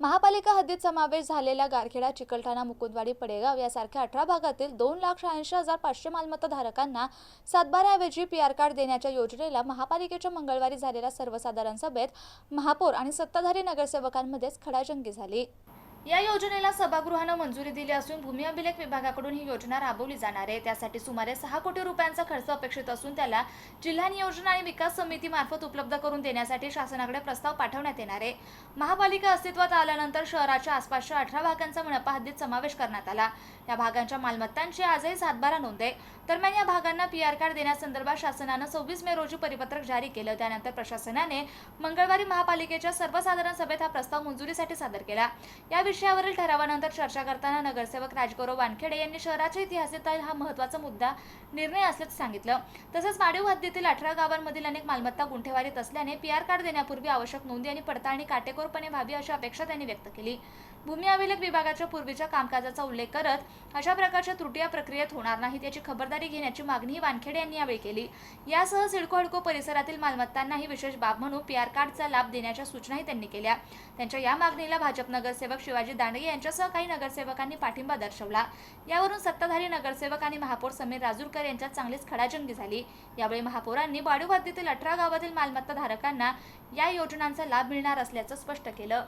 महापालिका हद्दीत समावेश झालेल्या गारखेडा, चिकलठाणा, मुकुंदवाडी, पडेगाव यासारख्या 18 भागातील 2,86,500 मालमत्ता धारकांना सातबाऱ्याऐवजी पीआर कार्ड देण्याच्या योजनेला महापालिकेच्या मंगळवारी झालेल्या सर्वसाधारण सभेत महापौर आणि सत्ताधारी नगरसेवकांमध्येच खडाजंगी झाली। या योजनेला सभागृहानं मंजुरी दिली असून भूमी अभिलेख विभागाकडून ही योजना राबवली जाणार आहे। त्यासाठी सुमारे 6 कोटी रुपयांचा खर्च अपेक्षित असून त्याला जिल्हा नियोजन आणि विकास समितीमार्फत उपलब्ध करून देण्यासाठी शासनाकडे प्रस्ताव पाठवण्यात येणार आहे। महापालिका अस्तित्वात आल्यानंतर शहराच्या आसपासच्या 18 भागांचा मनपा हद्दीत समावेश करण्यात आला। या भागांच्या मालमत्तांची आजही सातबारा नोंद आहे। दरम्यान या भागांना पीआर कार्ड देण्यासंदर्भात शासनानं 26 मे रोजी परिपत्रक जारी केलं। त्यानंतर प्रशासनाने मंगळवारी महापालिकेच्या सर्वसाधारण सभेत हा प्रस्ताव मंजुरीसाठी सादर केला। या विषयावरील ठरावानंतर चर्चा करताना नगरसेवक राजगौरव वानखेडे यांनी शहराच्या इतिहासातील हा महत्त्वाचा मुद्दा निर्णय असल्याचं सांगितलं। तसंच वाढीव हद्दीतील 18 गावांमधील अनेक मालमत्ता गुंठेवारीत असल्याने पीआर कार्ड देण्यापूर्वी आवश्यक नोंदी आणि पडताळणी काटेकोरपणे व्हावी अशी अपेक्षा त्यांनी व्यक्त केली। भूमी अभिलेख विभागाच्या पूर्वीच्या कामकाजाचा उल्लेख करत अशा प्रकारच्या त्रुटी या प्रक्रियेत होणार नाहीत याची खबरदारी घेण्याची मागणीही वानखेडे यांनी यावेळी केली। यासह सिडको हडको परिसरातील मालमत्तांनाही विशेष बाब म्हणून पीआर कार्डचा लाभ देण्याच्या सूचनाही त्यांनी केल्या। त्यांच्या या मागणीला भाजप नगरसेवक शिवाजी दांडगे यांच्यासह काही नगरसेवकांनी पाठिंबा दर्शवला। यावरून सत्ताधारी नगरसेवक आणि महापौर समीर राजूरकर यांच्यात चांगलीच खडाजंगी झाली। यावेळी महापौरांनी वाढीव हद्दीतील 18 गावातील मालमत्ता धारकांना या योजनांचा लाभ मिळणार असल्याचं स्पष्ट केलं।